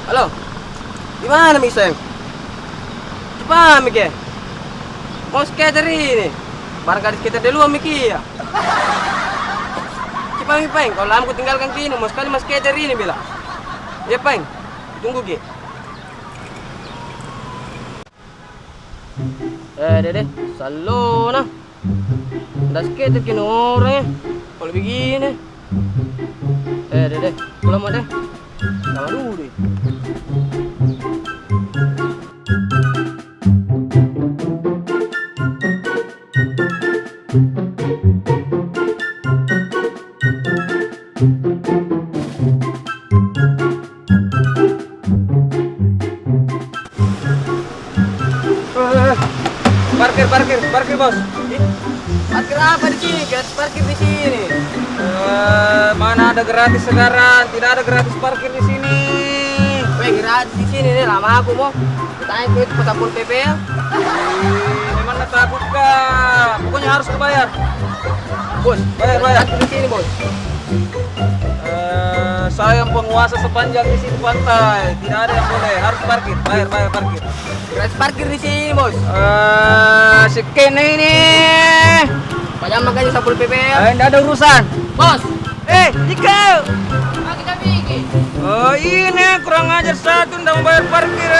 Halo, di mana Mi sayang? Cepat Mi ke? Mau skater ini? Barang gadis skater dulu Mi ya. Cepat Mi Peng, kalau lama ku tinggalkan sini, mau sekali mas skater ini bila. Ya Peng, tunggu Ki. Dede, salona. Udah skater kini orangnya. Kalau begini. Dede, pulang mau deh. Jangan dulu deh. Parkir bos. Parkir apa di sini? Gratis parkir di sini. Mana ada gratis sekarang? Tidak ada gratis parkir di sini. Weh, gratis di sini nih, lama aku mau. Tanya ke itu pasapun PP ya. Memang takut kak. Pokoknya harus dibayar. Bos, Bayar. parkir di sini bos. Saya yang penguasa sepanjang di sini pantai. Tidak ada yang boleh. Harus parkir. Bayar parkir. Gratis parkir di sini bos. Sekian ini. Pajang makanya sapul PP ya. Tidak ada urusan. Bos. Ika. Kita bikin. Oh ini kurang ajar satu. Tidak mau bayar parkir.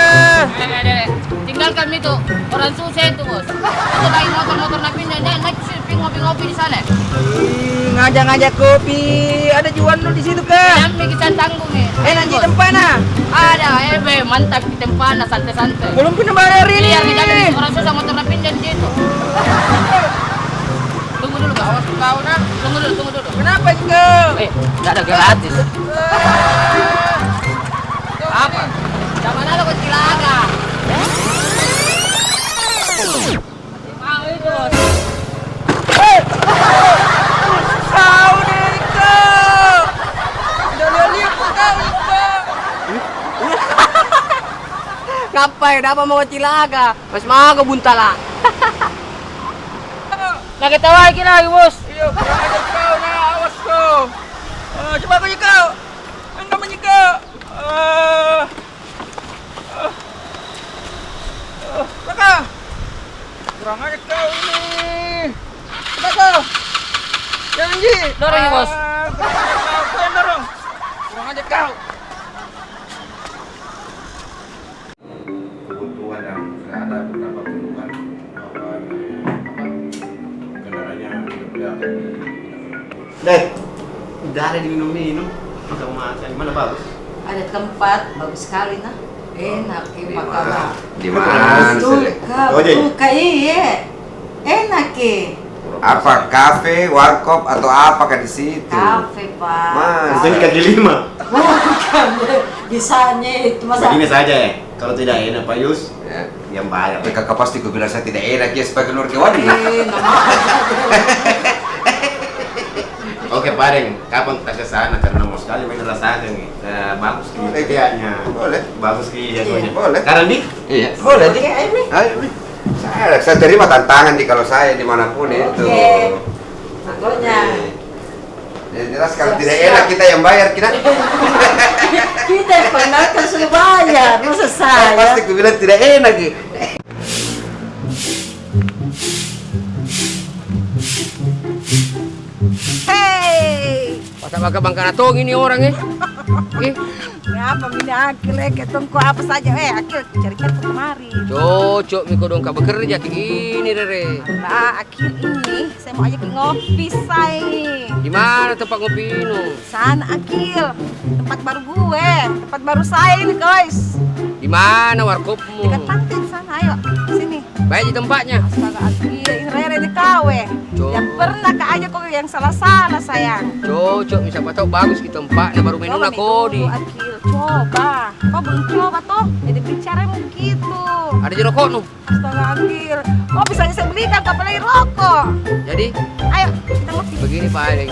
Tinggalkan itu orang susah itu bos. Itu lagi motor napinnya naik ngopi di sana. Ngajak kopi. Ada jual lu di situ kak? Kami kita tanggung nih. Nanti tempana. Ada, mantap di tempana santai-santai. Belum pernah bayar ini. Lihat kita orang susah motor napinnya di situ. Tunggu dulu kau nak. Tunggu dulu. Kenapa kau? Tidak ada gratis. Apa? Jangan ada kau cilaka. Mau itu bos. Kau dari kau. Udah lihat kau. Ngapain? Apa mau cilaka? Mas mau ke buntala. Nah kita lagi bos. Iya, kurang ajar kau nah, awas kau. Coba kau kau. Enggak menyikau. Kakak. Kurang ajar kau ini. Coba kau. Jangan Ji. Dorong ya, bos. Kurang ajar kau yang dorong. Kurang ajar kau. Kebutuhan yang sudah ada beberapa kebutuhan bahwa kendaraannya sudah beliau. Dek, udah ada diminum-minum. Makan mana bagus? Ada tempat bagus sekali nah. Enak makanan. Di mana? Buka iya. Enak Apa kafe, warkop atau apakah di situ? kafe pak. Mas, Itu kaki 5. Bukan bisanya itu masa. Begini saja ya, kalau tidak enak Pak Yus, Ya. yang bayar. Tapi kakak pasti kau bilang saya tidak enak ya sebagai keluarga wanita. Oke Pak Deng, kapan kita ke sana karena mau sekali main rasakan nih. Bagus kayaknya. Boleh. Bagus jadwalnya. Boleh. Sekarang di? Iya. Boleh Dik. Ini. Ayo, Mi. Saya terima tantangan di kalau saya dimanapun itu. Oke. Makanya Ya, jelas kalau tidak enak kita yang bayar kita. kita yang pernah kan sudah bayar, masa saya. Pasti aku bilang tidak enak ya. Masa bakal bangkana tong ini orangnya. Apa ini akil ketungku apa saja akil cari-cari kemari. Cocok Miko dong kak bekerja kayak gini Rere. Nah akhir ini saya mau ajak ngopi say. Di mana tempat ngopi ini? Sana akil tempat baru gue, tempat baru saya ini guys. Di mana warkopmu? Dekat pantai di sana ayo sini. Baik di tempatnya. Astaga akil ini Rere di kawe. Cok. Yang pernah kak ajak kok yang salah sayang. Cocok, siapa tahu bagus di tempatnya baru minum Coba nakodi. dulu, Akil coba. Kau belum coba toh? Jadi bicara begitu. Ada jerukok nu. Astaga Akil, kok bisa saya belikan apalagi rokok. Jadi Ayo kita ngopi. begini Pak Aleng.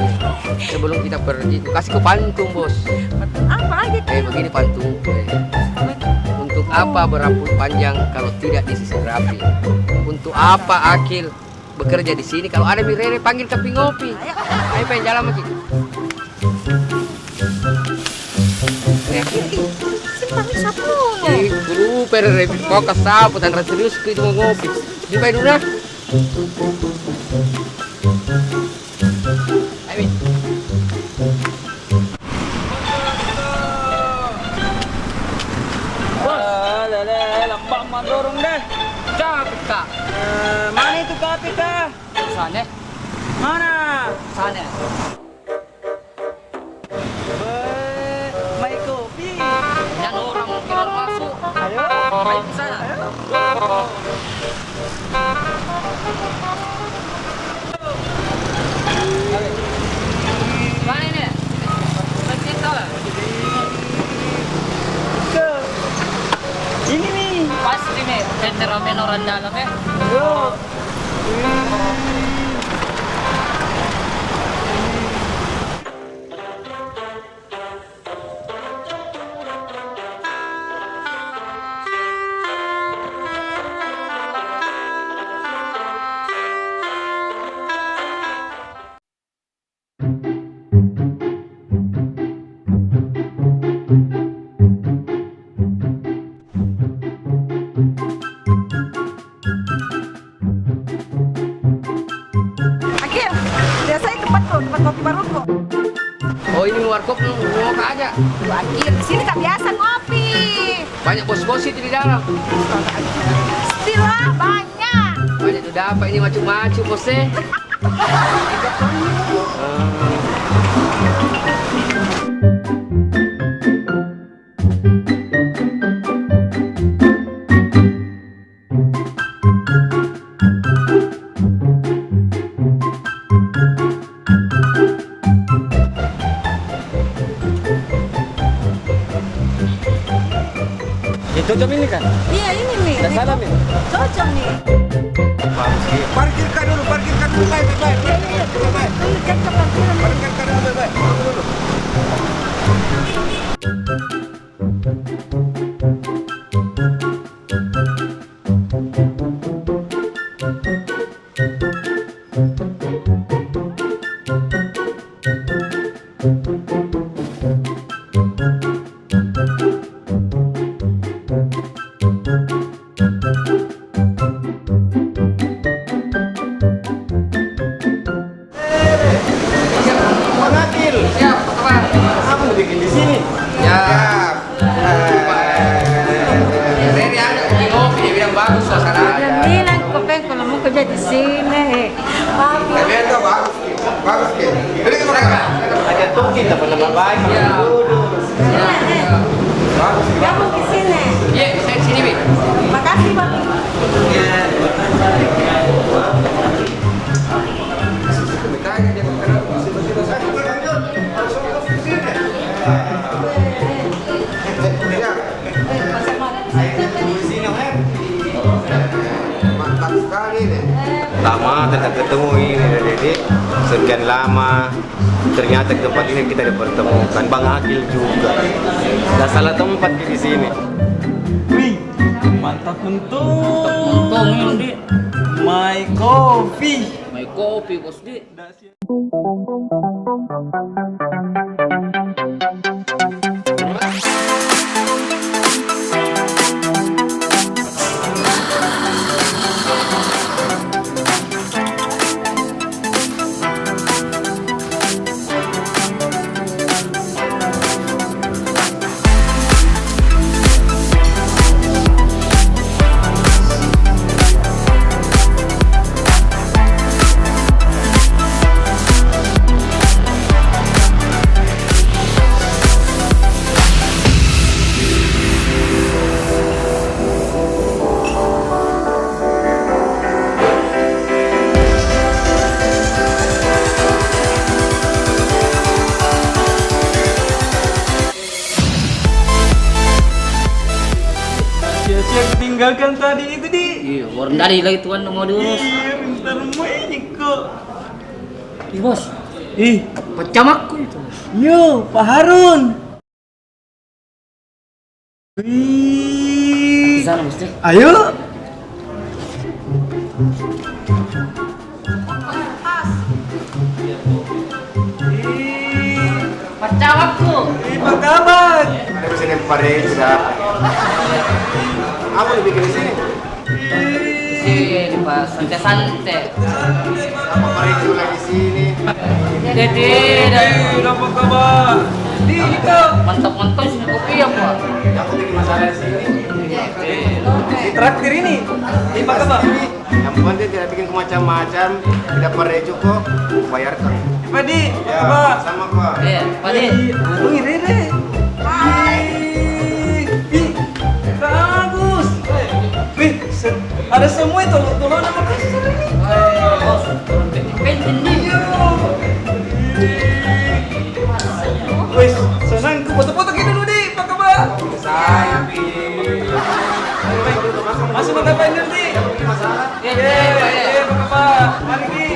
Sebelum kita pergi, kasih ke pantung bos. Apa lagi? Begini pantung. Untuk apa berambut panjang kalau tidak disisir rapi? Untuk apa Akil bekerja di sini kalau ada Mirere panggil kopi ngopi? Ayo. Ayo pengen jalan lagi. Simpan bisa pun. Ih, guru perere fokus sapu dan serius ke itu mau ngopi. Di bayi dulu nah. Ayo. Lele, lambang mandorong deh. Capek kak. Mana itu kopi kah? Sana. Mana? Sana. Mai kopi. Dan orang kira masuk. Ayo. Ayo ke sana. Mana ini? Masjid salah. Ini nih. Pasti nih, fenomen orang dalam ya. Yo. Akil, biasanya tempat kopi baru kok. Oh ini warkop ngomong aja. Akil, di sini tak biasa ngopi. Banyak bos-bos itu di dalam. Pastilah banyak. Banyak tuh dapat ini macam-macam bosnya. Itu jam ini kan? Iya ini nih. Udah salam nih. Cocok nih. Parkirkan dulu, parkirkan dulu. Baik, baik, baik. Baik, Ini cocok parkiran. parkirkan dulu, baik, baik. Tunggu dulu. Akil. Siap, apa? Apa lu bikin di sini? Ya. Rere ada kopi ngopi, dia bilang bagus suasananya. Bilang kopi kalau mau kerja di sini. Papi. Tapi itu bagus, bagus Ki. Beli ke mereka. Ada tuh kita pernah baik. Ya. Bagus Ki. Kamu ke sini. Iya, saya sini bi. Makasih Papi. Ditanya dia kenapa. Mantap sekali nih. Lama kita ketemu ini jadi sekian lama ternyata di tempat ini kita dipertemukan Bang Akil juga. Gak salah tempat di sini. Wih, mantap untung. Untung ini. My coffee. Mai kopi bos di. Yang tinggalkan tadi itu di. Iya, orang dari lagi tuan mau diurus. Iya, bentar mainnya kok. Ih bos, Ih, pecam aku itu. yo, Pak Harun. Wih. Di sana bos di. Ayo. Pecam aku. Ih, apa kabar? Ada mesin Pare sudah. Apa yang bikin di sini? Sini Pak, santai-santai. Apa Pare juga di sini? Jadi, Apa kabar? Di kau. mantap-mantap sih kopi ya Pak. Aku bikin masalah di sini. Di traktir ini. Di apa kabar? Yang penting tidak bikin macam-macam. Tidak Pare cukup, bayarkan. Padi, Ya, apa? sama kok. Iya, Pak De. Aduh, Rere. Ih, bagus. Wih, ada semua itu tolong nama kasih ini. Oh, penting nih. Wih, senang ku foto-foto kita dulu di, apa kabar? Saya Masuk ke apa nanti? Iya, Pak De. Apa kabar? Mari Ki.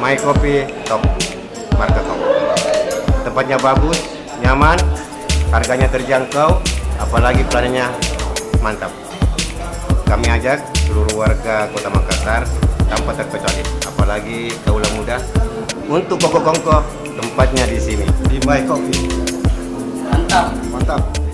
My Coffee Top, marka top. Tempatnya bagus, nyaman, harganya terjangkau, apalagi pelayanannya mantap. Kami ajak seluruh warga Kota Makassar tanpa terkecuali, apalagi kaula muda, untuk kongko-kongko tempatnya di sini. Di My Coffee. Mantap. Mantap.